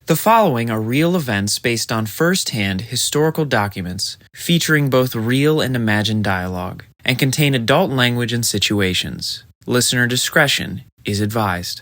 The following are real events based on first-hand historical documents featuring both real and imagined dialogue, and contain adult language and situations. Listener discretion is advised.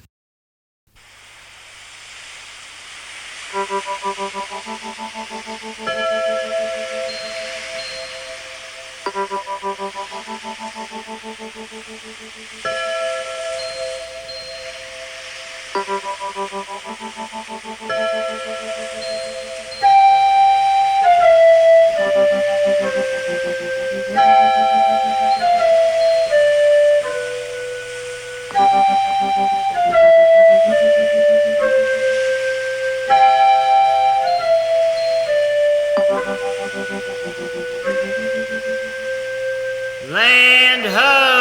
Land ho!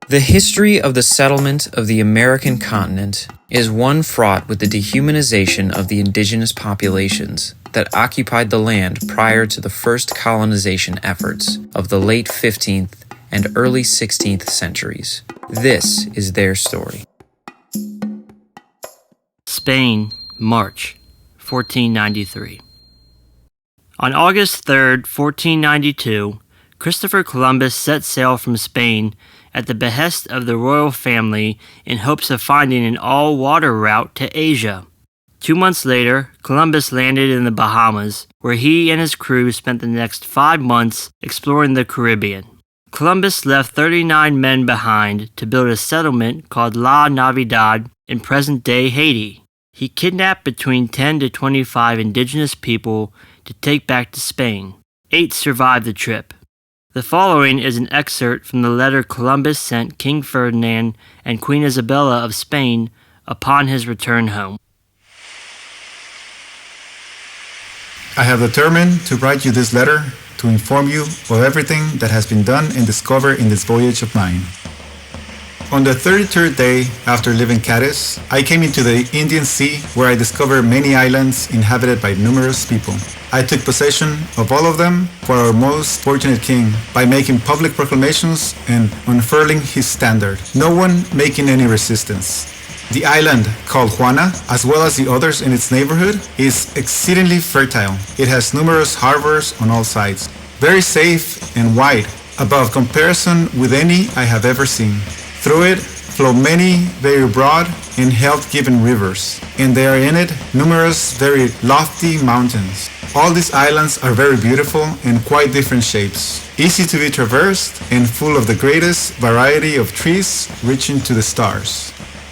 The history of the settlement of the American continent is one fraught with the dehumanization of the indigenous populations that occupied the land prior to the first colonization efforts of the late 15th and early 16th centuries. This is their story. Spain, March, 1493. On August 3rd, 1492, Christopher Columbus set sail from Spain at the behest of the royal family in hopes of finding an all-water route to Asia. 2 months later, Columbus landed in the Bahamas, where he and his crew spent the next 5 months exploring the Caribbean. Columbus left 39 men behind to build a settlement called La Navidad in present-day Haiti. He kidnapped between 10 to 25 indigenous people to take back to Spain. 8 survived the trip. The following is an excerpt from the letter Columbus sent King Ferdinand and Queen Isabella of Spain upon his return home. I have determined to write you this letter to inform you of everything that has been done and discovered in this voyage of mine. On the 33rd day after leaving Cadiz, I came into the Indian Sea, where I discovered many islands inhabited by numerous people. I took possession of all of them for our most fortunate king by making public proclamations and unfurling his standard, no one making any resistance. The island, called Juana, as well as the others in its neighborhood, is exceedingly fertile. It has numerous harbors on all sides, very safe and wide, above comparison with any I have ever seen. Through it flow many very broad and health-giving rivers, and there are in it numerous very lofty mountains. All these islands are very beautiful and quite different shapes, easy to be traversed and full of the greatest variety of trees reaching to the stars.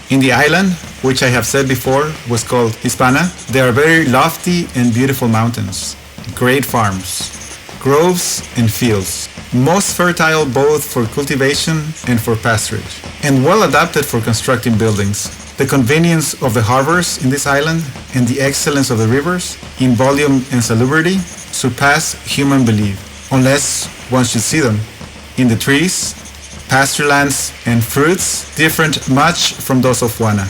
In the island, which I have said before was called Hispana, there are very lofty and beautiful mountains, great farms, groves and fields, most fertile both for cultivation and for pasturage, and well adapted for constructing buildings. The convenience of the harbors in this island and the excellence of the rivers in volume and salubrity surpass human belief, unless one should see them. In the trees, pasture lands, and fruits different much from those of Juana.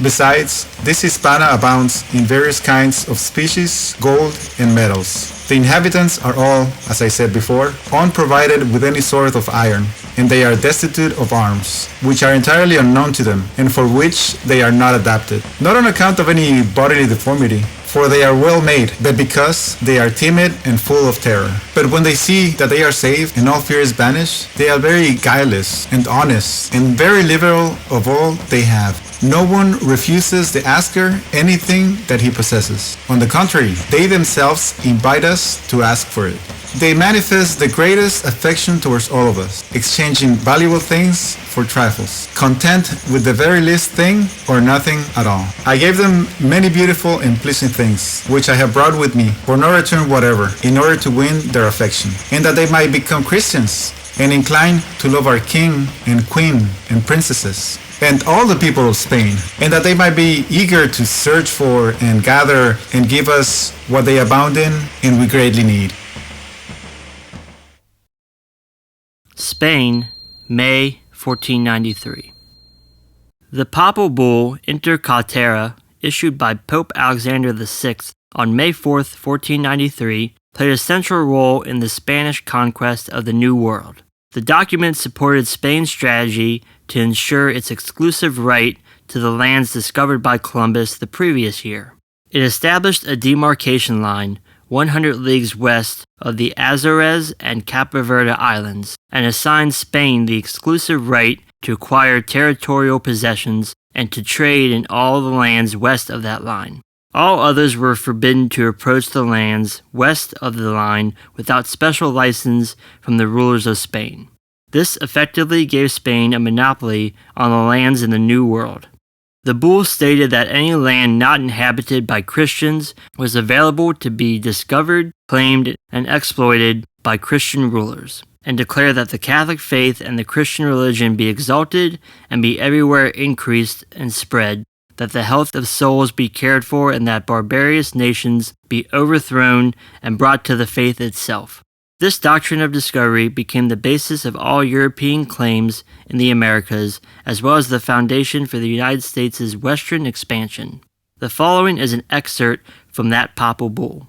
Besides, this Hispana abounds in various kinds of species, gold, and metals. The inhabitants are all, as I said before, unprovided with any sort of iron, and they are destitute of arms, which are entirely unknown to them, and for which they are not adapted, not on account of any bodily deformity, for they are well made, but because they are timid and full of terror. But when they see that they are saved and all fear is banished, they are very guileless and honest, and very liberal of all they have. No one refuses the asker anything that he possesses. On the contrary, they themselves invite us to ask for it. They manifest the greatest affection towards all of us, exchanging valuable things for trifles, content with the very least thing or nothing at all. I gave them many beautiful and pleasing things, which I have brought with me, for no return whatever, in order to win their affection, and that they might become Christians, and incline to love our king and queen and princesses, and all the people of Spain, and that they might be eager to search for and gather and give us what they abound in and we greatly need. Spain, May 1493. The papal bull Inter Caetera, issued by Pope Alexander VI on May 4, 1493, played a central role in the Spanish conquest of the New World. The document supported Spain's strategy to ensure its exclusive right to the lands discovered by Columbus the previous year. It established a demarcation line 100 leagues west of the Azores and Cape Verde Islands, and assigned Spain the exclusive right to acquire territorial possessions and to trade in all the lands west of that line. All others were forbidden to approach the lands west of the line without special license from the rulers of Spain. This effectively gave Spain a monopoly on the lands in the New World. The bull stated that any land not inhabited by Christians was available to be discovered, claimed, and exploited by Christian rulers, and declared that the Catholic faith and the Christian religion be exalted and be everywhere increased and spread, that the health of souls be cared for, and that barbarous nations be overthrown and brought to the faith itself. This doctrine of discovery became the basis of all European claims in the Americas, as well as the foundation for the United States' western expansion. The following is an excerpt from that papal bull.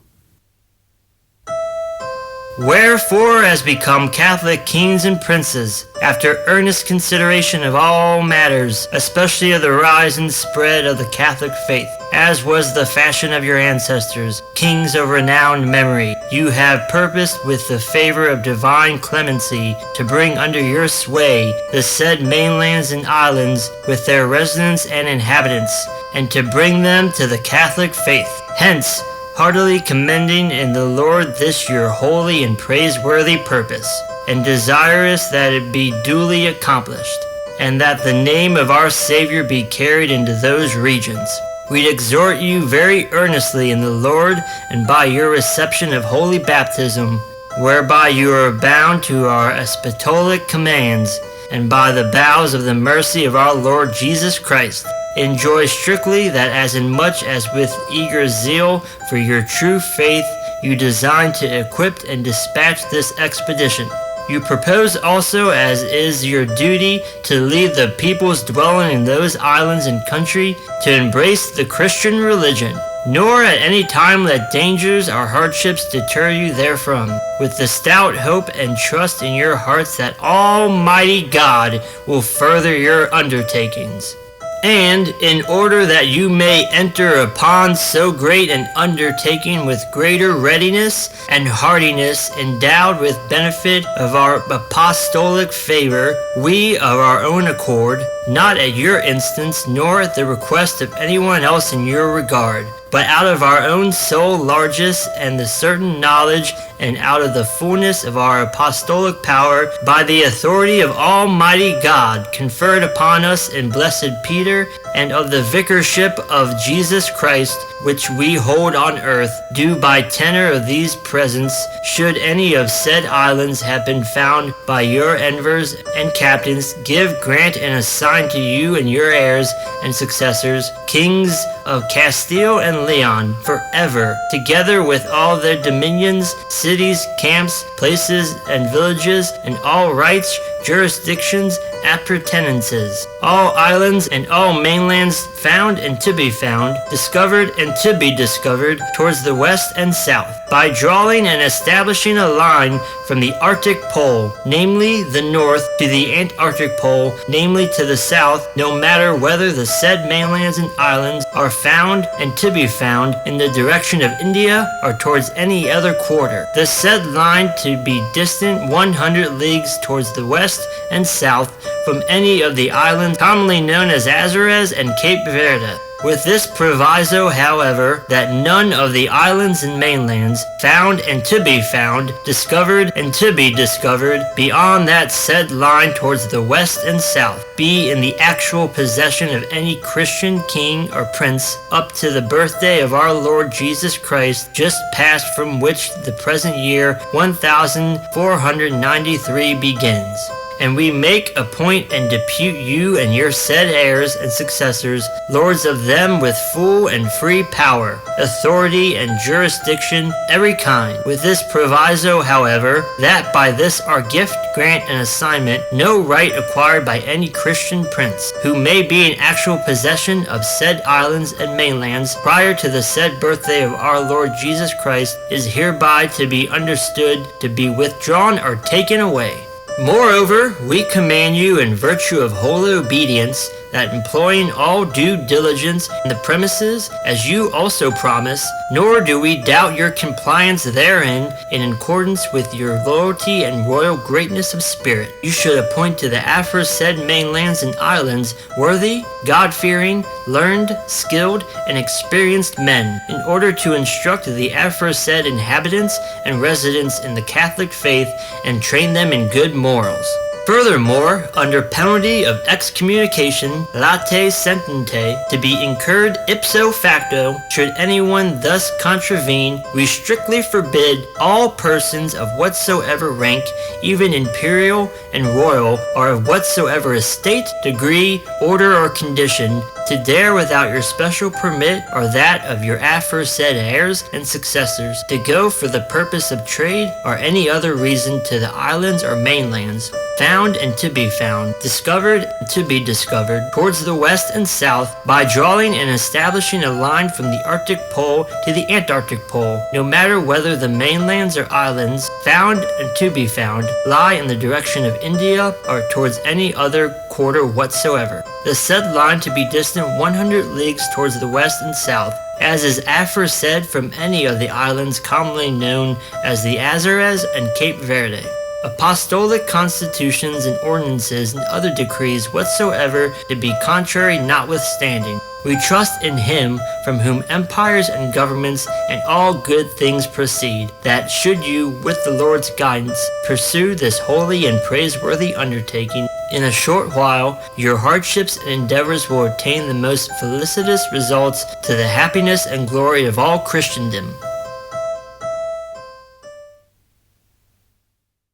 Wherefore, as become Catholic kings and princes, after earnest consideration of all matters, especially of the rise and spread of the Catholic faith, as was the fashion of your ancestors, kings of renowned memory, you have purposed with the favor of divine clemency to bring under your sway the said mainlands and islands with their residents and inhabitants, and to bring them to the Catholic faith. Hence, heartily commending in the Lord this your holy and praiseworthy purpose, and desirous that it be duly accomplished, and that the name of our Savior be carried into those regions. We exhort you very earnestly in the Lord, and by your reception of holy baptism, whereby you are bound to our apostolic commands, and by the bowels of the mercy of our Lord Jesus Christ, enjoy strictly that as in much as with eager zeal for your true faith you design to equip and dispatch this expedition. You propose also, as is your duty, to lead the peoples dwelling in those islands and country to embrace the Christian religion, nor at any time let dangers or hardships deter you therefrom, with the stout hope and trust in your hearts that Almighty God will further your undertakings. And in order that you may enter upon so great an undertaking with greater readiness and heartiness, endowed with benefit of our apostolic favor, we of our own accord, not at your instance nor at the request of anyone else in your regard, but out of our own soul largesse and the certain knowledge, and out of the fullness of our apostolic power, by the authority of Almighty God, conferred upon us in blessed Peter, and of the vicarship of Jesus Christ, which we hold on earth, do by tenor of these presents, should any of said islands have been found by your envoys and captains, give, grant, and assign to you and your heirs and successors, kings of Castile and Leon, forever, together with all their dominions, cities, camps, places, and villages, and all rights, jurisdictions, appurtenances, all islands and all mainlands found and to be found, discovered and to be discovered towards the west and south, by drawing and establishing a line from the Arctic Pole, namely the north, to the Antarctic Pole, namely to the south, no matter whether the said mainlands and islands are found and to be found in the direction of India or towards any other quarter. The said line to be distant 100 leagues towards the west and south from any of the islands commonly known as Azores and Cape Verde. With this proviso, however, that none of the islands and mainlands found and to be found, discovered and to be discovered beyond that said line towards the west and south, be in the actual possession of any Christian king or prince up to the birthday of our Lord Jesus Christ, just past, from which the present year 1493 begins. And we make, appoint, and depute you and your said heirs and successors, lords of them with full and free power, authority, and jurisdiction, every kind. With this proviso, however, that by this our gift, grant, and assignment, no right acquired by any Christian prince, who may be in actual possession of said islands and mainlands prior to the said birthday of our Lord Jesus Christ, is hereby to be understood to be withdrawn or taken away. Moreover, we command you in virtue of holy obedience, that employing all due diligence in the premises, as you also promise, nor do we doubt your compliance therein, in accordance with your loyalty and royal greatness of spirit, you should appoint to the aforesaid mainlands and islands worthy, God-fearing, learned, skilled, and experienced men, in order to instruct the aforesaid inhabitants and residents in the Catholic faith and train them in good morals. Furthermore, under penalty of excommunication, latae sentente, to be incurred ipso facto, should anyone thus contravene, we strictly forbid all persons of whatsoever rank, even imperial and royal, or of whatsoever estate, degree, order, or condition, to dare without your special permit or that of your aforesaid heirs and successors, to go for the purpose of trade or any other reason to the islands or mainlands, found and to be found, discovered and to be discovered, towards the west and south, by drawing and establishing a line from the Arctic Pole to the Antarctic Pole, no matter whether the mainlands or islands, found and to be found, lie in the direction of India or towards any other quarter whatsoever. The said line to be distant 100 leagues towards the west and south, as is aforesaid from any of the islands commonly known as the Azores and Cape Verde. Apostolic constitutions and ordinances and other decrees whatsoever to be contrary notwithstanding, we trust in him from whom empires and governments and all good things proceed, that should you, with the Lord's guidance, pursue this holy and praiseworthy undertaking, in a short while your hardships and endeavors will attain the most felicitous results to the happiness and glory of all Christendom.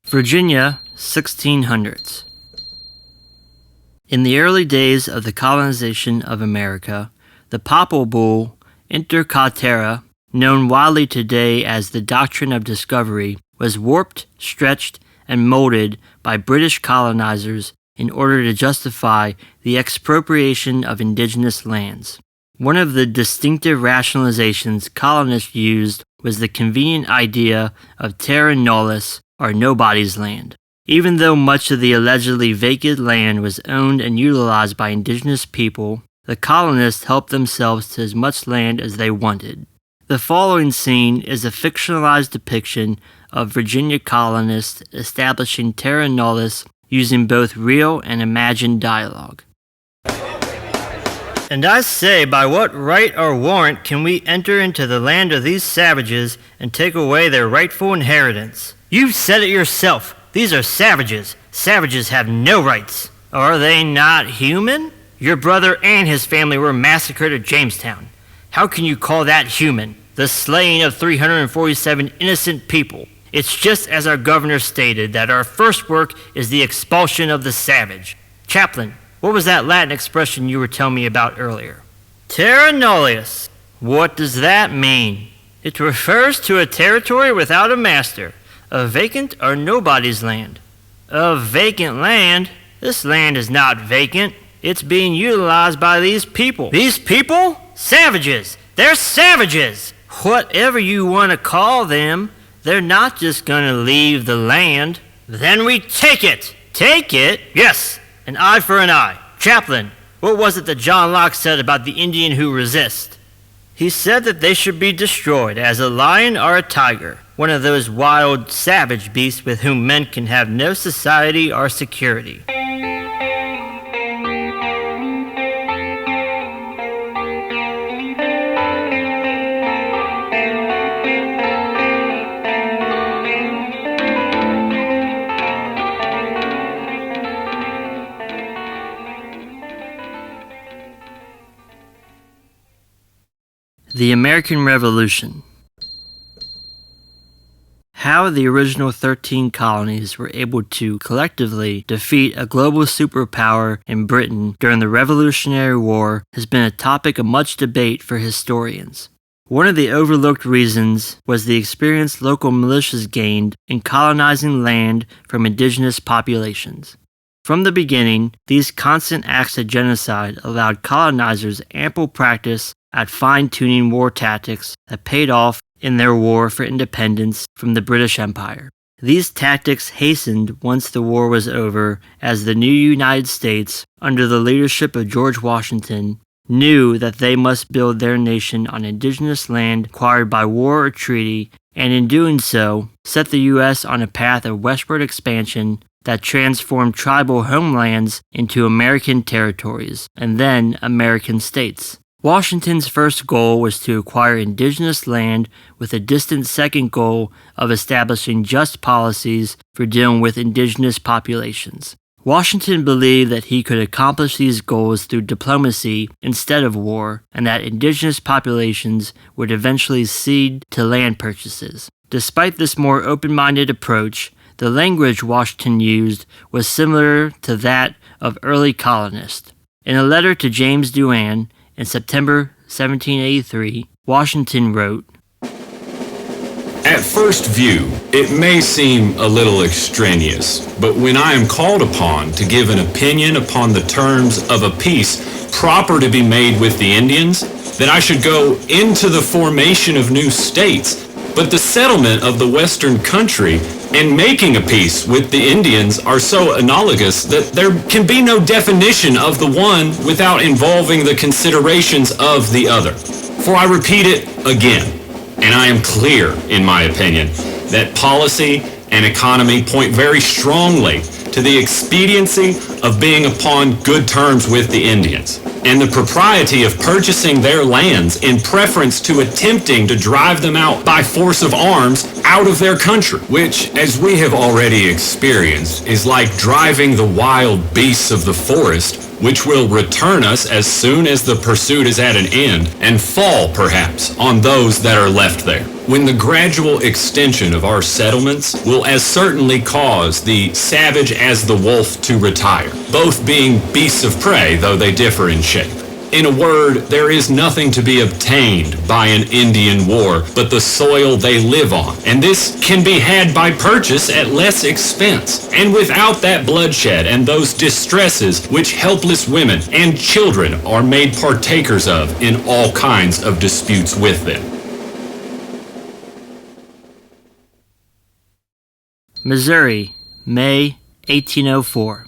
Virginia, 1600s. In the early days of the colonization of America, the papal bull Inter Caetera, known widely today as the Doctrine of Discovery, was warped, stretched, and molded by British colonizers in order to justify the expropriation of indigenous lands. One of the distinctive rationalizations colonists used was the convenient idea of terra nullius, or nobody's land. Even though much of the allegedly vacant land was owned and utilized by indigenous people, the colonists helped themselves to as much land as they wanted. The following scene is a fictionalized depiction of Virginia colonists establishing terra nullius using both real and imagined dialogue. And I say, by what right or warrant can we enter into the land of these savages and take away their rightful inheritance? You've said it yourself. These are savages. Savages have no rights. Are they not human? Your brother and his family were massacred at Jamestown. How can you call that human? The slaying of 347 innocent people. It's just as our governor stated, that our first work is the expulsion of the savage. Chaplain, what was that Latin expression you were telling me about earlier? Terra nullius. What does that mean? It refers to a territory without a master, a vacant or nobody's land. A vacant land? This land is not vacant. It's being utilized by these people. These people? Savages! They're savages! Whatever you want to call them, they're not just going to leave the land. Then we take it! Take it? Yes, an eye for an eye. Chaplain, what was it that John Locke said about the Indian who resists? He said that they should be destroyed as a lion or a tiger, one of those wild, savage beasts with whom men can have no society or security. The American Revolution. How the original 13 colonies were able to collectively defeat a global superpower in Britain during the Revolutionary War has been a topic of much debate for historians. One of the overlooked reasons was the experience local militias gained in colonizing land from indigenous populations. From the beginning, these constant acts of genocide allowed colonizers ample practice at fine-tuning war tactics that paid off in their war for independence from the British Empire. These tactics hastened once the war was over, as the new United States, under the leadership of George Washington, knew that they must build their nation on indigenous land acquired by war or treaty, and in doing so, set the U.S. on a path of westward expansion that transformed tribal homelands into American territories, and then American states. Washington's first goal was to acquire indigenous land, with a distant second goal of establishing just policies for dealing with indigenous populations. Washington believed that he could accomplish these goals through diplomacy instead of war, and that indigenous populations would eventually cede to land purchases. Despite this more open-minded approach, the language Washington used was similar to that of early colonists. In a letter to James Duane, in September 1783, Washington wrote, "At first view, it may seem a little extraneous, but when I am called upon to give an opinion upon the terms of a peace proper to be made with the Indians, that I should go into the formation of new states, but the settlement of the western country and making a peace with the Indians are so analogous that there can be no definition of the one without involving the considerations of the other. For I repeat it again, and I am clear in my opinion, that policy and economy point very strongly to the expediency of being upon good terms with the Indians, and the propriety of purchasing their lands in preference to attempting to drive them out by force of arms out of their country, which, as we have already experienced, is like driving the wild beasts of the forest, which will return us as soon as the pursuit is at an end, and fall, perhaps, on those that are left there. When the gradual extension of our settlements will as certainly cause the savage as the wolf to retire, both being beasts of prey, though they differ in shape. In a word, there is nothing to be obtained by an Indian war but the soil they live on, and this can be had by purchase at less expense, and without that bloodshed and those distresses which helpless women and children are made partakers of in all kinds of disputes with them." Missouri, May 1804.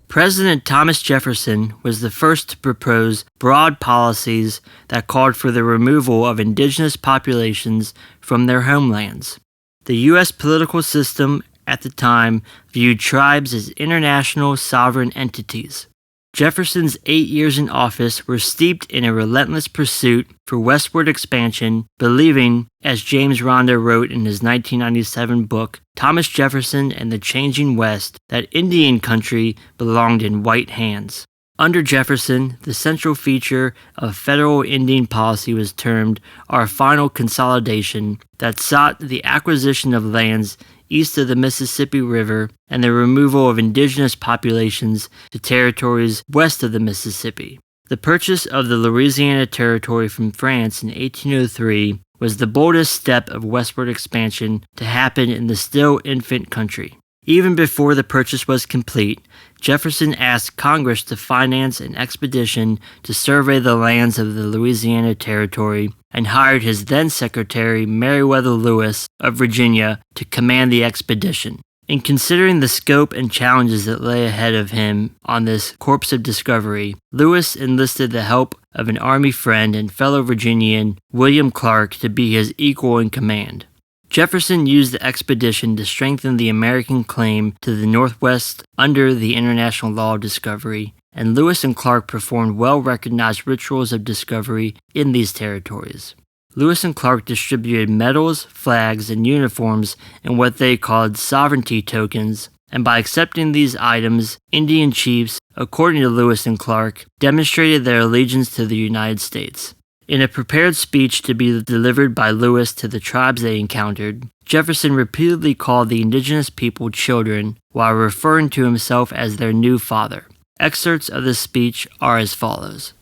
President Thomas Jefferson was the first to propose broad policies that called for the removal of indigenous populations from their homelands. The U.S. political system at the time viewed tribes as international sovereign entities. Jefferson's 8 years in office were steeped in a relentless pursuit for westward expansion, believing, as James Rhonda wrote in his 1997 book, Thomas Jefferson and the Changing West, that Indian country belonged in white hands. Under Jefferson, the central feature of federal Indian policy was termed our final consolidation, that sought the acquisition of lands east of the Mississippi River and the removal of indigenous populations to territories west of the Mississippi. The purchase of the Louisiana Territory from France in 1803 was the boldest step of westward expansion to happen in the still infant country. Even before the purchase was complete, Jefferson asked Congress to finance an expedition to survey the lands of the Louisiana Territory and hired his then Secretary Meriwether Lewis of Virginia to command the expedition. In considering the scope and challenges that lay ahead of him on this corpse of discovery, Lewis enlisted the help of an Army friend and fellow Virginian, William Clark, to be his equal in command. Jefferson used the expedition to strengthen the American claim to the Northwest under the international law of discovery, and Lewis and Clark performed well-recognized rituals of discovery in these territories. Lewis and Clark distributed medals, flags, and uniforms in what they called sovereignty tokens, and by accepting these items, Indian chiefs, according to Lewis and Clark, demonstrated their allegiance to the United States. In a prepared speech to be delivered by Lewis to the tribes they encountered, Jefferson repeatedly called the indigenous people children while referring to himself as their new father. Excerpts of this speech are as follows.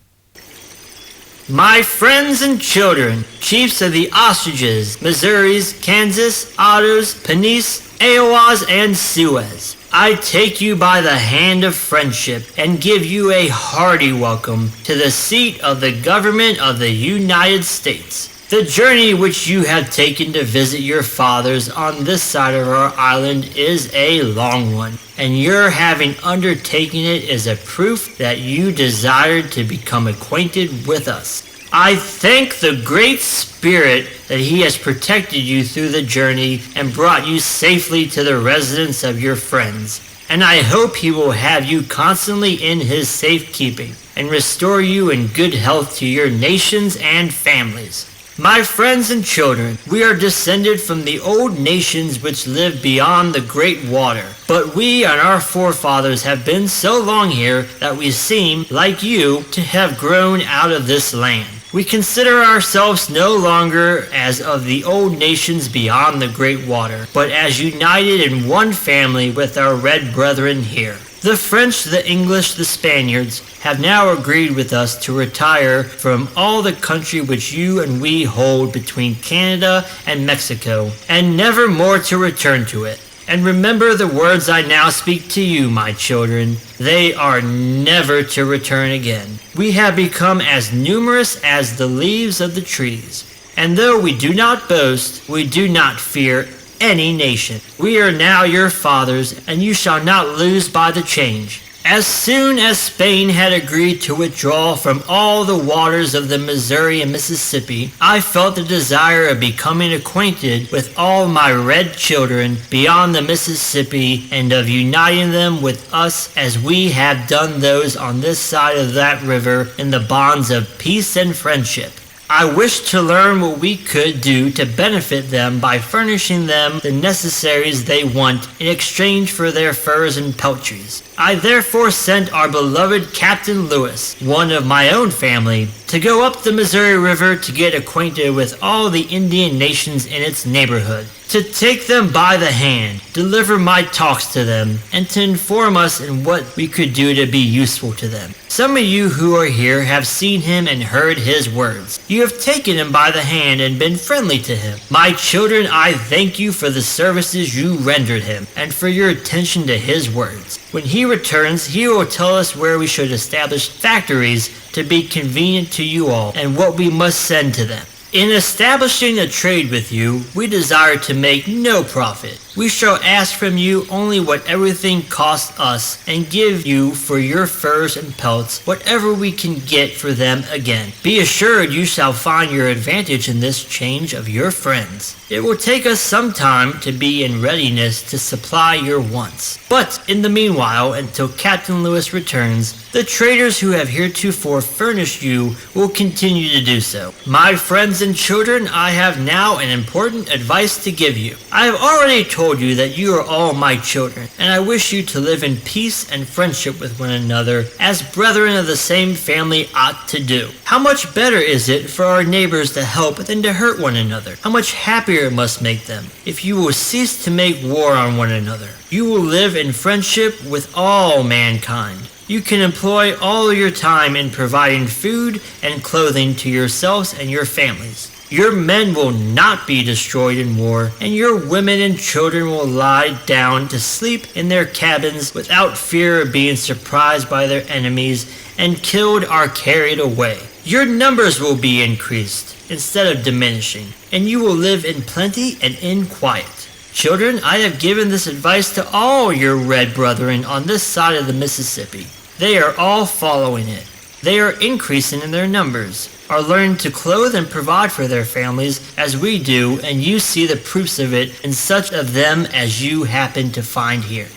My friends and children, chiefs of the Ostriches, Missouris, Kansas, Ottos, Penis, Iowas, and Siouxes, I take you by the hand of friendship and give you a hearty welcome to the seat of the government of the United States. The journey which you have taken to visit your fathers on this side of our island is a long one, and your having undertaken it is a proof that you desired to become acquainted with us. I thank the Great Spirit that He has protected you through the journey and brought you safely to the residence of your friends, and I hope He will have you constantly in His safekeeping and restore you in good health to your nations and families. My friends and children, we are descended from the old nations which lived beyond the great water, but we and our forefathers have been so long here that we seem, like you, to have grown out of this land. We consider ourselves no longer as of the old nations beyond the great water, but as united in one family with our red brethren here. The French, the English, the Spaniards have now agreed with us to retire from all the country which you and we hold between Canada and Mexico, and never more to return to it. And remember the words I now speak to you, my children. They are never to return again. We have become as numerous as the leaves of the trees. And though we do not boast, we do not fear any nation. We are now your fathers, and you shall not lose by the change. As soon as Spain had agreed to withdraw from all the waters of the Missouri and Mississippi, I felt the desire of becoming acquainted with all my red children beyond the Mississippi and of uniting them with us as we have done those on this side of that river in the bonds of peace and friendship. I wished to learn what we could do to benefit them by furnishing them the necessaries they want in exchange for their furs and peltries. I therefore sent our beloved Captain Lewis, one of my own family, to go up the Missouri River to get acquainted with all the Indian nations in its neighborhood, to take them by the hand, deliver my talks to them, and to inform us in what we could do to be useful to them. Some of you who are here have seen him and heard his words. You have taken him by the hand and been friendly to him. My children, I thank you for the services you rendered him, and for your attention to his words. When he returns, he will tell us where we should establish factories to be convenient to you all, and what we must send to them. In establishing a trade with you, we desire to make no profit. We shall ask from you only what everything costs us, and give you for your furs and pelts whatever we can get for them again. Be assured you shall find your advantage in this change of your friends. It will take us some time to be in readiness to supply your wants. But in the meanwhile, until Captain Lewis returns, the traders who have heretofore furnished you will continue to do so. My friends and children, I have now an important advice to give you. I have already told you that you are all my children, and I wish you to live in peace and friendship with one another, as brethren of the same family ought to do. How much better is it for our neighbors to help than to hurt one another? How much happier it must make them if you will cease to make war on one another. You will live in friendship with all mankind. You can employ all your time in providing food and clothing to yourselves and your families. Your men will not be destroyed in war, and your women and children will lie down to sleep in their cabins without fear of being surprised by their enemies and killed or carried away. Your numbers will be increased instead of diminishing, and you will live in plenty and in quiet. Children, I have given this advice to all your red brethren on this side of the Mississippi. They are all following it. They are increasing in their numbers, are learning to clothe and provide for their families as we do, and you see the proofs of it in such of them as you happen to find here.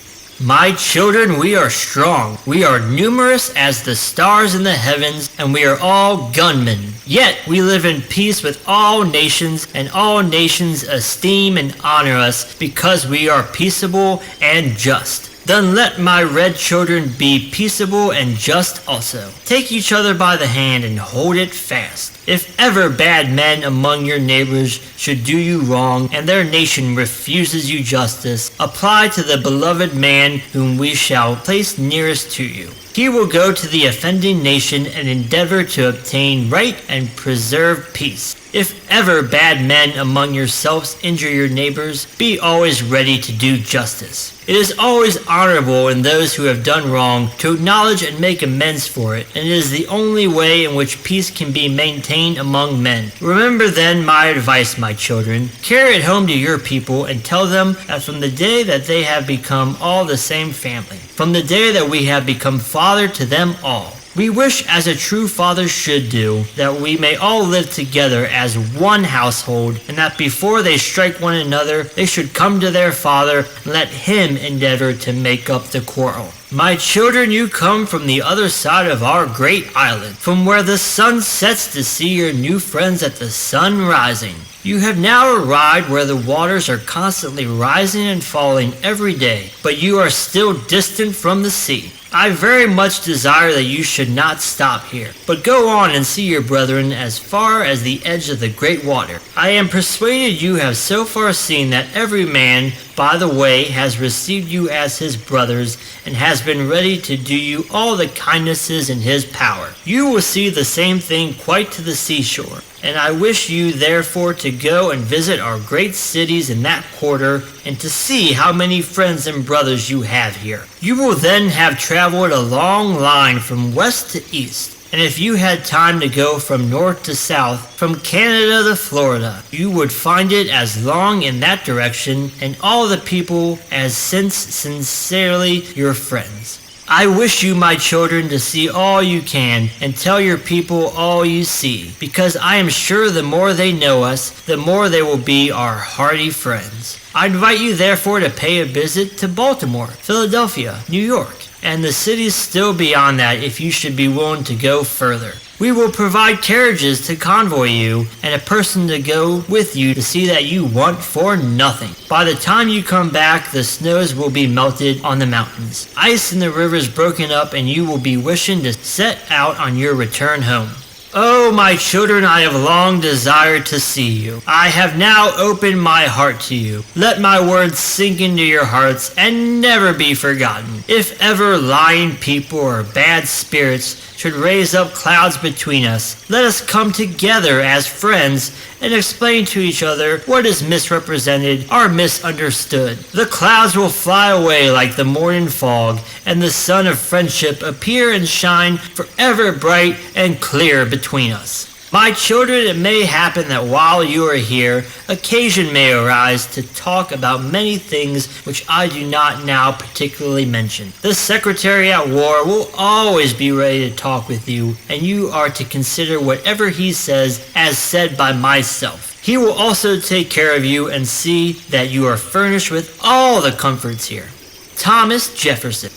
My children, we are strong. We are numerous as the stars in the heavens, and we are all gunmen. Yet we live in peace with all nations, and all nations esteem and honor us because we are peaceable and just. Then let my red children be peaceable and just also. Take each other by the hand and hold it fast. If ever bad men among your neighbors should do you wrong, and their nation refuses you justice, apply to the beloved man whom we shall place nearest to you. He will go to the offending nation and endeavor to obtain right and preserve peace. If ever bad men among yourselves injure your neighbors, be always ready to do justice. It is always honorable in those who have done wrong to acknowledge and make amends for it, and it is the only way in which peace can be maintained among men. Remember then my advice, my children. Carry it home to your people and tell them that from the day that they have become all the same family, from the day that we have become father to them all, we wish, as a true father should do, that we may all live together as one household, and that before they strike one another, they should come to their father and let him endeavor to make up the quarrel. My children, you come from the other side of our great island, from where the sun sets to see your new friends at the sun rising. You have now arrived where the waters are constantly rising and falling every day, but you are still distant from the sea. I very much desire that you should not stop here, but go on and see your brethren as far as the edge of the great water. I am persuaded you have so far seen that every man, by the way, has received you as his brothers, and has been ready to do you all the kindnesses in his power. You will see the same thing quite to the seashore, and I wish you therefore to go and visit our great cities in that quarter, and to see how many friends and brothers you have here. You will then have traveled a long line from west to east, and if you had time to go from north to south, from Canada to Florida, you would find it as long in that direction, and all the people as sincerely your friends. I wish you, my children, to see all you can, and tell your people all you see, because I am sure the more they know us, the more they will be our hearty friends. I invite you therefore to pay a visit to Baltimore, Philadelphia, New York, and the cities still beyond that if you should be willing to go further. We will provide carriages to convoy you, and a person to go with you to see that you want for nothing. By the time you come back, the snows will be melted on the mountains, ice in the rivers broken up, and you will be wishing to set out on your return home. Oh, my children, I have long desired to see you. I have now opened my heart to you. Let my words sink into your hearts and never be forgotten. If ever lying people or bad spirits should raise up clouds between us, let us come together as friends and explain to each other what is misrepresented or misunderstood. The clouds will fly away like the morning fog, and the sun of friendship appear and shine forever bright and clear between us. My children, it may happen that while you are here, occasion may arise to talk about many things which I do not now particularly mention. The Secretary at War will always be ready to talk with you, and you are to consider whatever he says as said by myself. He will also take care of you and see that you are furnished with all the comforts here. Thomas Jefferson.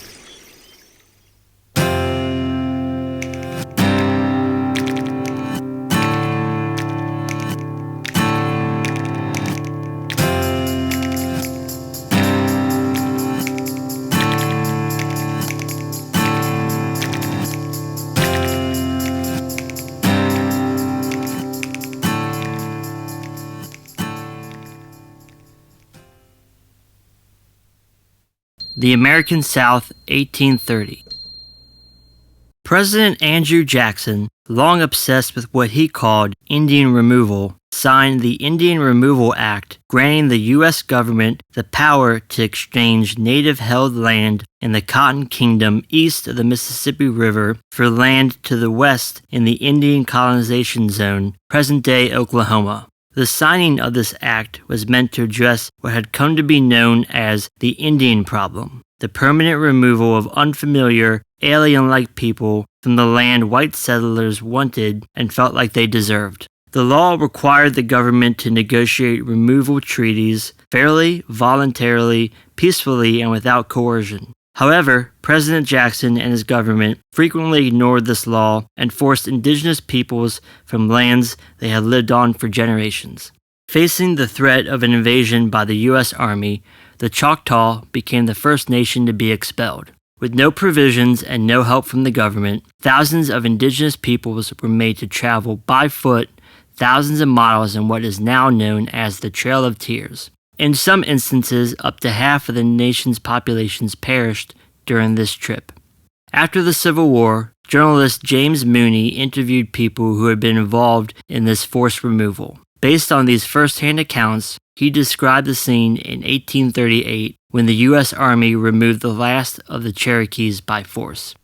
The American South, 1830. President Andrew Jackson long obsessed with what he called Indian removal, signed the Indian Removal Act, granting the U.S. government the power to exchange native-held land in the Cotton Kingdom east of the Mississippi River for land to the west in the Indian Colonization Zone, present-day Oklahoma. The signing of this act was meant to address what had come to be known as the Indian problem, the permanent removal of unfamiliar, alien-like people from the land white settlers wanted and felt like they deserved. The law required the government to negotiate removal treaties fairly, voluntarily, peacefully, and without coercion. However, President Jackson and his government frequently ignored this law and forced indigenous peoples from lands they had lived on for generations. Facing the threat of an invasion by the U.S. Army, the Choctaw became the first nation to be expelled. With no provisions and no help from the government, thousands of indigenous peoples were made to travel by foot thousands of miles in what is now known as the Trail of Tears. In some instances, up to half of the nation's populations perished during this trip. After the Civil War, journalist James Mooney interviewed people who had been involved in this forced removal. Based on these first-hand accounts, he described the scene in 1838 when the U.S. Army removed the last of the Cherokees by force.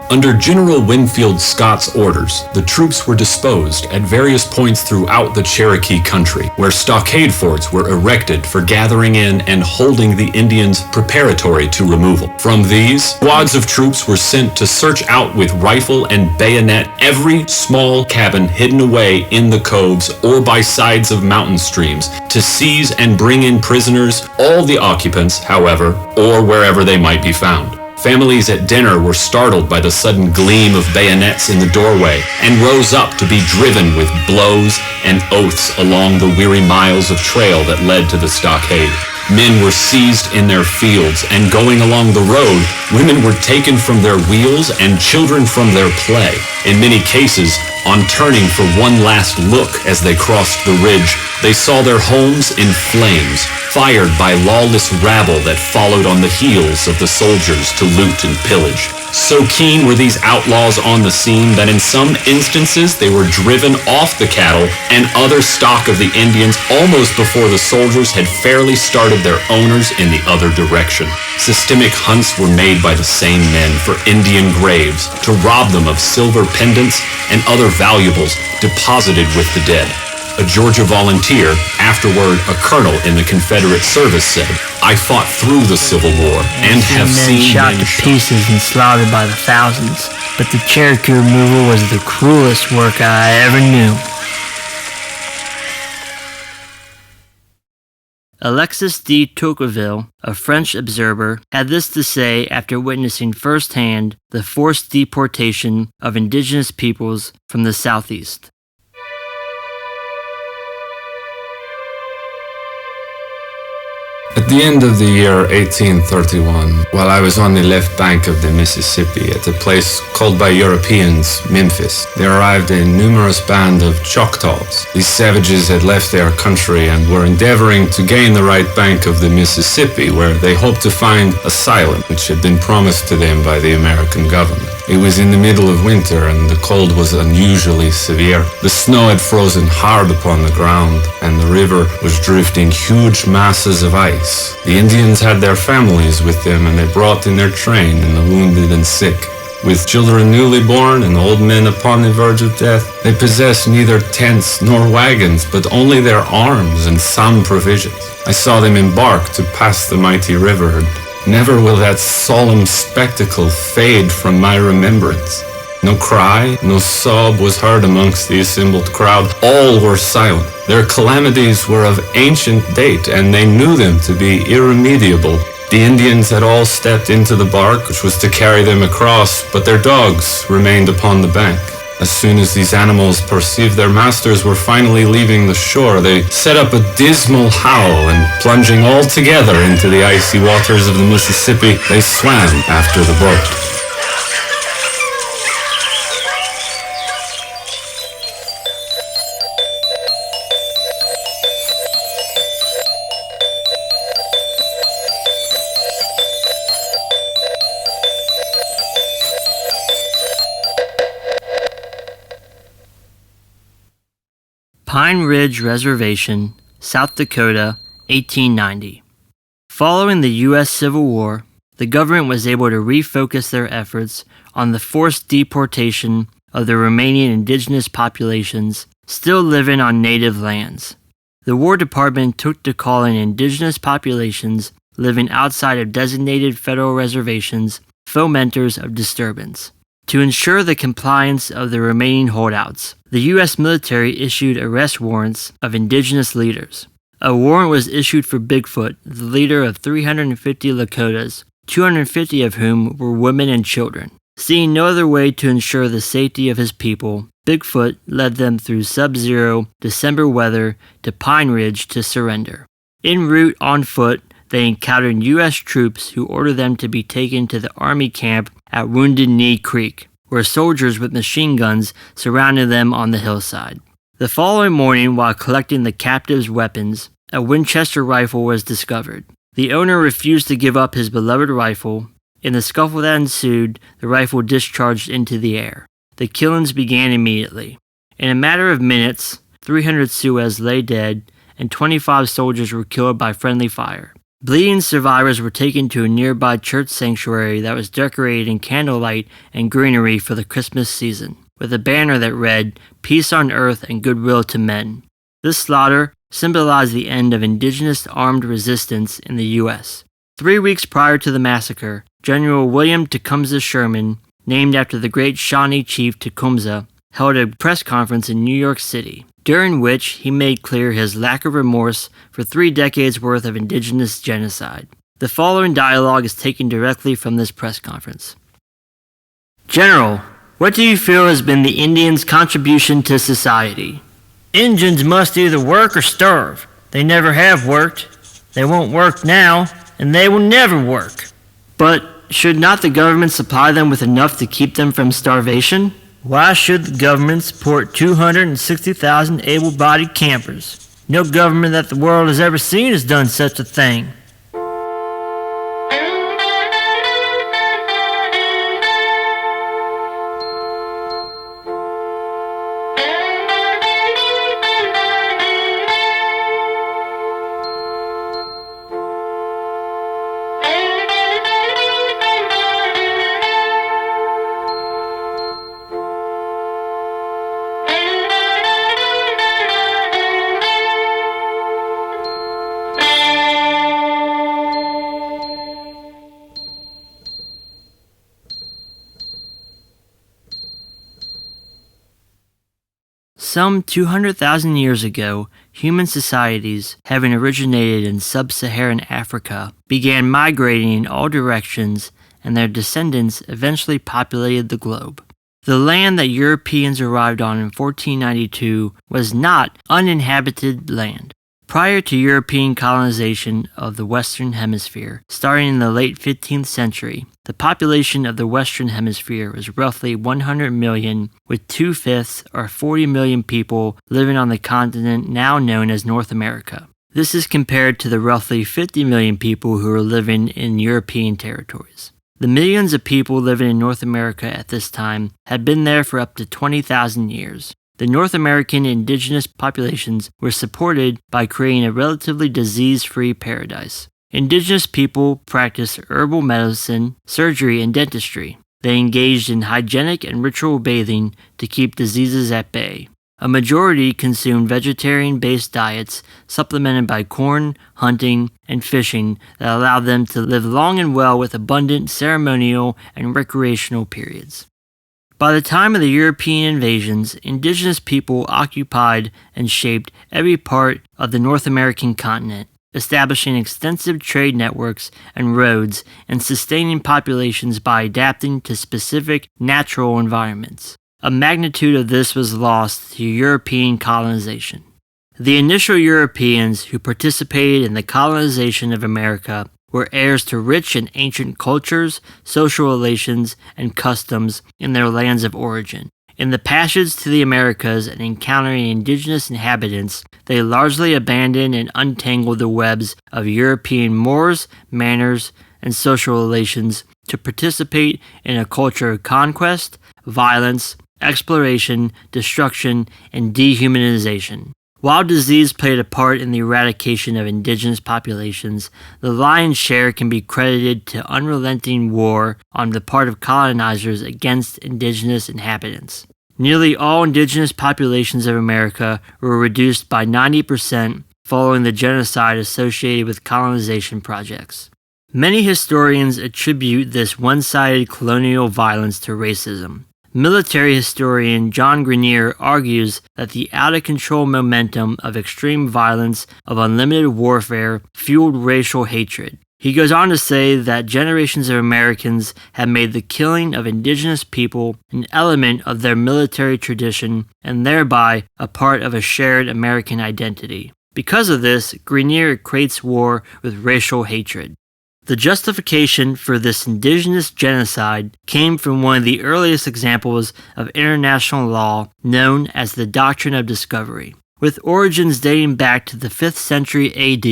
Under General Winfield Scott's orders, the troops were disposed at various points throughout the Cherokee country, where stockade forts were erected for gathering in and holding the Indians preparatory to removal. From these, squads of troops were sent to search out with rifle and bayonet every small cabin hidden away in the coves or by sides of mountain streams, to seize and bring in prisoners, all the occupants, however, or wherever they might be found. Families at dinner were startled by the sudden gleam of bayonets in the doorway and rose up to be driven with blows and oaths along the weary miles of trail that led to the stockade. Men were seized in their fields, and going along the road, women were taken from their wheels and children from their play. In many cases, on turning for one last look as they crossed the ridge, they saw their homes in flames, fired by lawless rabble that followed on the heels of the soldiers to loot and pillage. So keen were these outlaws on the scene that in some instances they were driven off the cattle and other stock of the Indians almost before the soldiers had fairly started their owners in the other direction. Systemic hunts were made by the same men for Indian graves to rob them of silver pendants and other valuables deposited with the dead. A Georgia volunteer, afterward a colonel in the Confederate service, said, "I fought through the Civil War and have seen men shot men to pieces and slaughtered by the thousands, but the Cherokee removal was the cruelest work I ever knew." Alexis de Tocqueville, a French observer, had this to say after witnessing firsthand the forced deportation of indigenous peoples from the Southeast. At the end of the year 1831, while I was on the left bank of the Mississippi at a place called by Europeans Memphis, there arrived a numerous band of Choctaws. These savages had left their country and were endeavoring to gain the right bank of the Mississippi, where they hoped to find asylum, which had been promised to them by the American government. It was in the middle of winter and the cold was unusually severe. The snow had frozen hard upon the ground and the river was drifting huge masses of ice. The Indians had their families with them and they brought in their train and the wounded and sick. With children newly born and old men upon the verge of death, they possessed neither tents nor wagons, but only their arms and some provisions. I saw them embark to pass the mighty river. Never will that solemn spectacle fade from my remembrance. No cry, no sob was heard amongst the assembled crowd. All were silent. Their calamities were of ancient date, and they knew them to be irremediable. The Indians had all stepped into the bark, which was to carry them across, but their dogs remained upon the bank. As soon as these animals perceived their masters were finally leaving the shore, they set up a dismal howl, and plunging all together into the icy waters of the Mississippi, they swam after the boat. Pine Ridge Reservation, South Dakota, 1890. Following the U.S. Civil War, the government was able to refocus their efforts on the forced deportation of the remaining indigenous populations still living on native lands. The War Department took to calling indigenous populations living outside of designated federal reservations fomenters of disturbance. To ensure the compliance of the remaining holdouts, the U.S. military issued arrest warrants of indigenous leaders. A warrant was issued for Bigfoot, the leader of 350 Lakotas, 250 of whom were women and children. Seeing no other way to ensure the safety of his people, Bigfoot led them through sub-zero December weather to Pine Ridge to surrender. En route on foot, they encountered U.S. troops who ordered them to be taken to the Army camp at Wounded Knee Creek, where soldiers with machine guns surrounded them on the hillside. The following morning, while collecting the captives' weapons, a Winchester rifle was discovered. The owner refused to give up his beloved rifle. In the scuffle that ensued, the rifle discharged into the air. The killings began immediately. In a matter of minutes, 300 Sioux lay dead, and 25 soldiers were killed by friendly fire. Bleeding survivors were taken to a nearby church sanctuary that was decorated in candlelight and greenery for the Christmas season, with a banner that read, "Peace on earth and goodwill to men." This slaughter symbolized the end of indigenous armed resistance in the U.S. 3 weeks prior to the massacre, General William Tecumseh Sherman, named after the great Shawnee chief Tecumseh, held a press conference in New York City, during which he made clear his lack of remorse for 3 decades' worth of indigenous genocide. The following dialogue is taken directly from this press conference. General, what do you feel has been the Indians' contribution to society? Injuns must either work or starve. They never have worked. They won't work now, and they will never work. But should not the government supply them with enough to keep them from starvation? Why should the government support 260,000 able-bodied campers? No government that the world has ever seen has done such a thing. Some 200,000 years ago, human societies, having originated in sub-Saharan Africa, began migrating in all directions, and their descendants eventually populated the globe. The land that Europeans arrived on in 1492 was not uninhabited land. Prior to European colonization of the Western Hemisphere, starting in the late 15th century, the population of the Western Hemisphere was roughly 100 million, with 2/5 or 40 million people living on the continent now known as North America. This is compared to the roughly 50 million people who are living in European territories. The millions of people living in North America at this time had been there for up to 20,000 years. The North American indigenous populations were supported by creating a relatively disease-free paradise. Indigenous people practiced herbal medicine, surgery, and dentistry. They engaged in hygienic and ritual bathing to keep diseases at bay. A majority consumed vegetarian-based diets supplemented by corn, hunting, and fishing that allowed them to live long and well with abundant ceremonial and recreational periods. By the time of the European invasions, indigenous people occupied and shaped every part of the North American continent, establishing extensive trade networks and roads and sustaining populations by adapting to specific natural environments. A magnitude of this was lost to European colonization. The initial Europeans who participated in the colonization of America were heirs to rich and ancient cultures, social relations, and customs in their lands of origin. In the passage to the Americas and encountering indigenous inhabitants, they largely abandoned and untangled the webs of European mores, manners, and social relations to participate in a culture of conquest, violence, exploration, destruction, and dehumanization. While disease played a part in the eradication of indigenous populations, the lion's share can be credited to unrelenting war on the part of colonizers against indigenous inhabitants. Nearly all indigenous populations of America were reduced by 90% following the genocide associated with colonization projects. Many historians attribute this one-sided colonial violence to racism. Military historian John Grenier argues that the out-of-control momentum of extreme violence of unlimited warfare fueled racial hatred. He goes on to say that generations of Americans have made the killing of indigenous people an element of their military tradition and thereby a part of a shared American identity. Because of this, Grenier equates war with racial hatred. The justification for this indigenous genocide came from one of the earliest examples of international law known as the Doctrine of Discovery. With origins dating back to the 5th century AD,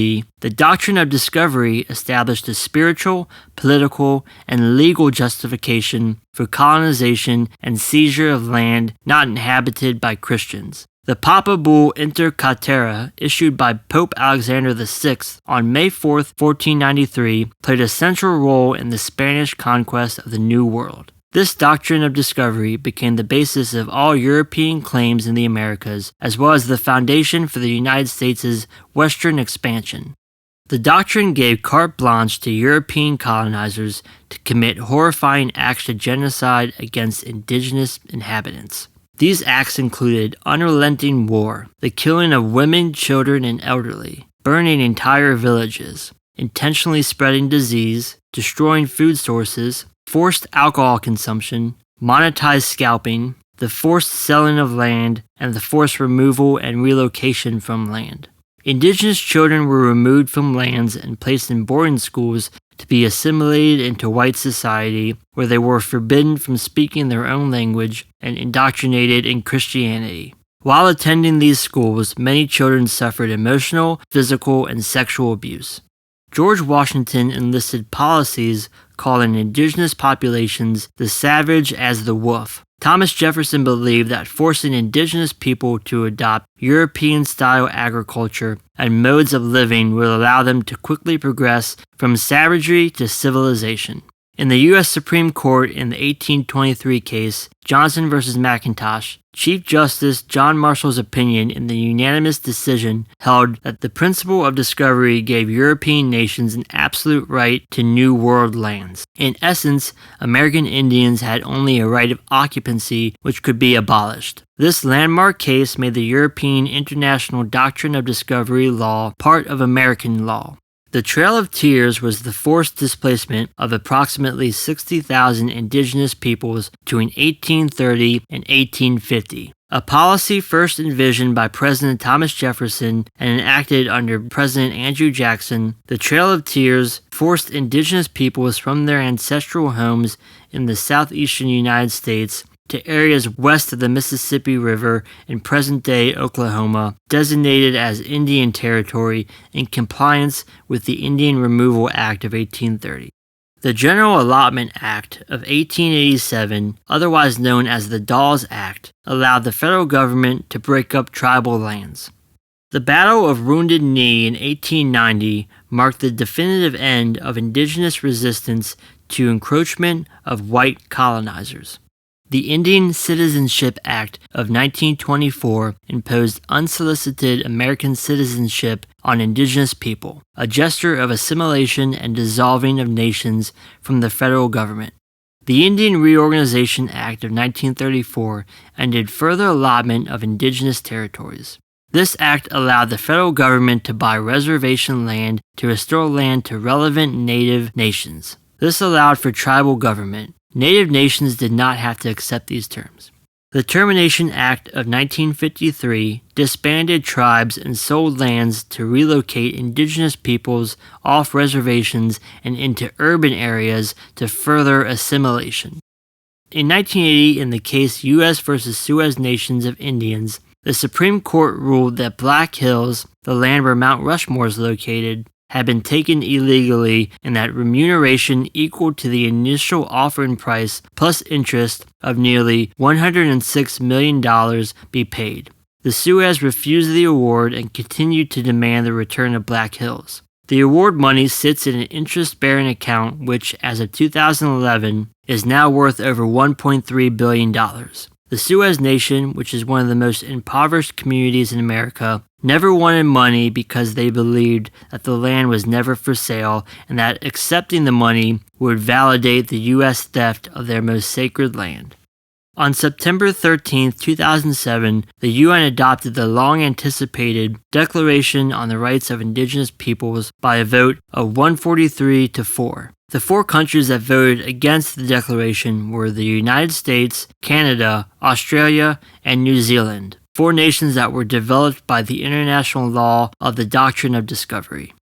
the Doctrine of Discovery established a spiritual, political, and legal justification for colonization and seizure of land not inhabited by Christians. The Papa Bull Inter Caetera, issued by Pope Alexander VI on May 4, 1493, played a central role in the Spanish conquest of the New World. This doctrine of discovery became the basis of all European claims in the Americas, as well as the foundation for the United States' western expansion. The doctrine gave carte blanche to European colonizers to commit horrifying acts of genocide against indigenous inhabitants. These acts included unrelenting war, the killing of women, children, and elderly, burning entire villages, intentionally spreading disease, destroying food sources, forced alcohol consumption, monetized scalping, the forced selling of land, and the forced removal and relocation from land. Indigenous children were removed from lands and placed in boarding schools to be assimilated into white society, where they were forbidden from speaking their own language and indoctrinated in Christianity. While attending these schools, many children suffered emotional, physical, and sexual abuse. George Washington enlisted policies calling indigenous populations the savage as the wolf. Thomas Jefferson believed that forcing indigenous people to adopt European-style agriculture and modes of living would allow them to quickly progress from savagery to civilization. In the U.S. Supreme Court in the 1823 case, Johnson v. McIntosh, Chief Justice John Marshall's opinion in the unanimous decision held that the principle of discovery gave European nations an absolute right to New World lands. In essence, American Indians had only a right of occupancy which could be abolished. This landmark case made the European International Doctrine of Discovery law part of American law. The Trail of Tears was the forced displacement of approximately 60,000 indigenous peoples between 1830 and 1850, a policy first envisioned by President Thomas Jefferson and enacted under President Andrew Jackson. The Trail of Tears forced indigenous peoples from their ancestral homes in the southeastern United States to areas west of the Mississippi River in present-day Oklahoma, designated as Indian Territory in compliance with the Indian Removal Act of 1830. The General Allotment Act of 1887, otherwise known as the Dawes Act, allowed the federal government to break up tribal lands. The Battle of Wounded Knee in 1890 marked the definitive end of indigenous resistance to encroachment of white colonizers. The Indian Citizenship Act of 1924 imposed unsolicited American citizenship on indigenous people, a gesture of assimilation and dissolving of nations from the federal government. The Indian Reorganization Act of 1934 ended further allotment of indigenous territories. This act allowed the federal government to buy reservation land to restore land to relevant native nations. This allowed for tribal government. Native nations did not have to accept these terms. The Termination Act of 1953 disbanded tribes and sold lands to relocate indigenous peoples off reservations and into urban areas to further assimilation. In 1980, in the case U.S. v. Suez Nations of Indians, the Supreme Court ruled that Black Hills, the land where Mount Rushmore is located, had been taken illegally and that remuneration equal to the initial offering price plus interest of nearly $106 million be paid. The Sioux refused the award and continued to demand the return of Black Hills. The award money sits in an interest-bearing account which, as of 2011, is now worth over $1.3 billion. The Sioux Nation, which is one of the most impoverished communities in America, never wanted money because they believed that the land was never for sale and that accepting the money would validate the U.S. theft of their most sacred land. On September 13, 2007, the UN adopted the long-anticipated Declaration on the Rights of Indigenous Peoples by a vote of 143 to 4. The 4 countries that voted against the declaration were the United States, Canada, Australia, and New Zealand, 4 nations that were developed by the international law of the doctrine of discovery.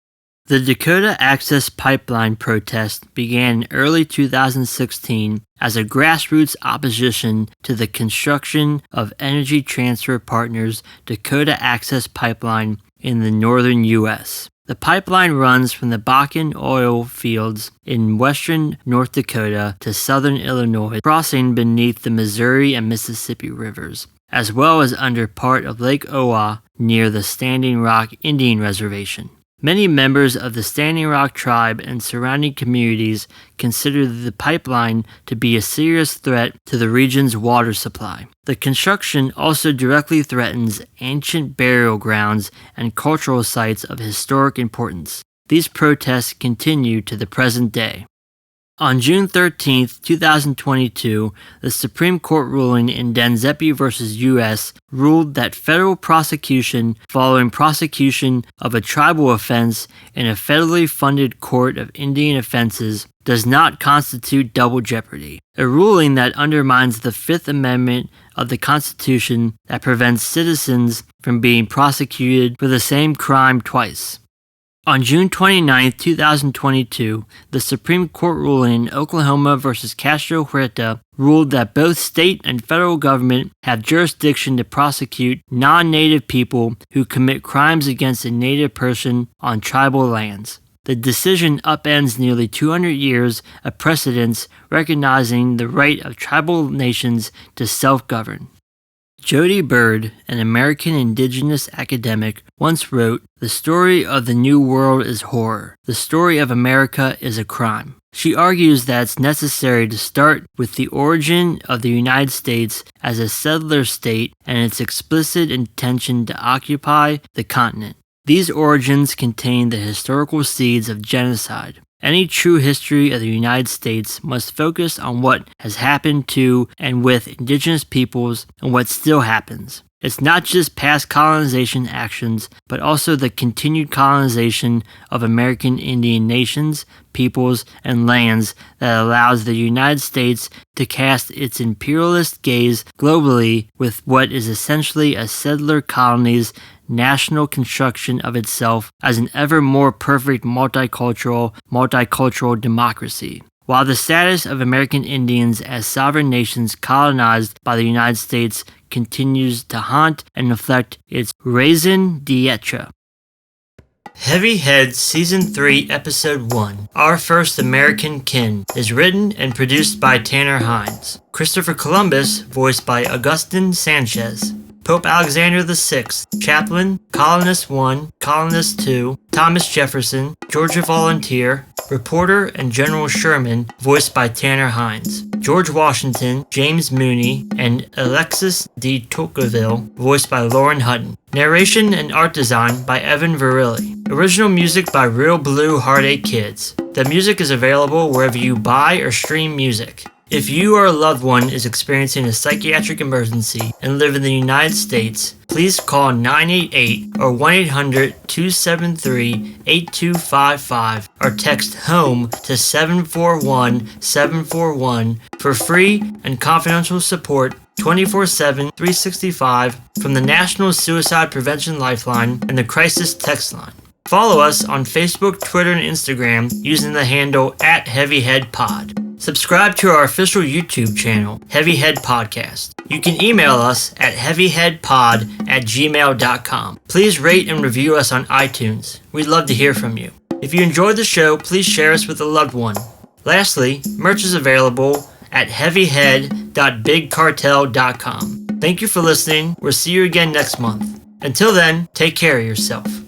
The Dakota Access Pipeline protest began in early 2016 as a grassroots opposition to the construction of Energy Transfer Partners' Dakota Access Pipeline in the northern U.S. The pipeline runs from the Bakken oil fields in western North Dakota to southern Illinois, crossing beneath the Missouri and Mississippi rivers, as well as under part of Lake Owa near the Standing Rock Indian Reservation. Many members of the Standing Rock tribe and surrounding communities consider the pipeline to be a serious threat to the region's water supply. The construction also directly threatens ancient burial grounds and cultural sites of historic importance. These protests continue to the present day. On June 13, 2022, the Supreme Court ruling in Denzepi v. U.S. ruled that federal prosecution following prosecution of a tribal offense in a federally funded court of Indian offenses does not constitute double jeopardy, a ruling that undermines the Fifth Amendment of the Constitution that prevents citizens from being prosecuted for the same crime twice. On June 29, 2022, the Supreme Court ruling in Oklahoma v. Castro Huerta ruled that both state and federal government have jurisdiction to prosecute non-native people who commit crimes against a native person on tribal lands. The decision upends nearly 200 years of precedents recognizing the right of tribal nations to self-govern. Jody Bird, an American indigenous academic, once wrote, "The story of the New World is horror. The story of America is a crime." She argues that it's necessary to start with the origin of the United States as a settler state and its explicit intention to occupy the continent. These origins contain the historical seeds of genocide. Any true history of the United States must focus on what has happened to and with indigenous peoples and what still happens. It's not just past colonization actions, but also the continued colonization of American Indian nations, peoples, and lands that allows the United States to cast its imperialist gaze globally with what is essentially a settler colony's national construction of itself as an ever more perfect multicultural democracy. While the status of American Indians as sovereign nations colonized by the United States continues to haunt and reflect its raison d'etre. Heavy Head Season 3 Episode 1, Our First American Kin, is written and produced by Tanner Hinds. Christopher Columbus, voiced by Augustin Sanchez. Pope Alexander VI, Chaplain, Colonist 1, Colonist 2, Thomas Jefferson, Georgia Volunteer, Reporter and General Sherman, voiced by Tanner Hinds. George Washington, James Mooney, and Alexis de Tocqueville, voiced by Loren Hutton. Narration and art design by Evan Verrilli. Original music by Real Blue Heartache Kids. The music is available wherever you buy or stream music. If you or a loved one is experiencing a psychiatric emergency and live in the United States, please call 988 or 1-800-273-8255 or text HOME to 741-741 for free and confidential support 24/7, 365 from the National Suicide Prevention Lifeline and the Crisis Text Line. Follow us on Facebook, Twitter, and Instagram using the handle @HeavyHeadPod. Subscribe to our official YouTube channel, Heavyhead Podcast. You can email us at heavyheadpod@gmail.com. Please rate and review us on iTunes. We'd love to hear from you. If you enjoyed the show, please share us with a loved one. Lastly, merch is available at heavyhead.bigcartel.com. Thank you for listening. We'll see you again next month. Until then, take care of yourself.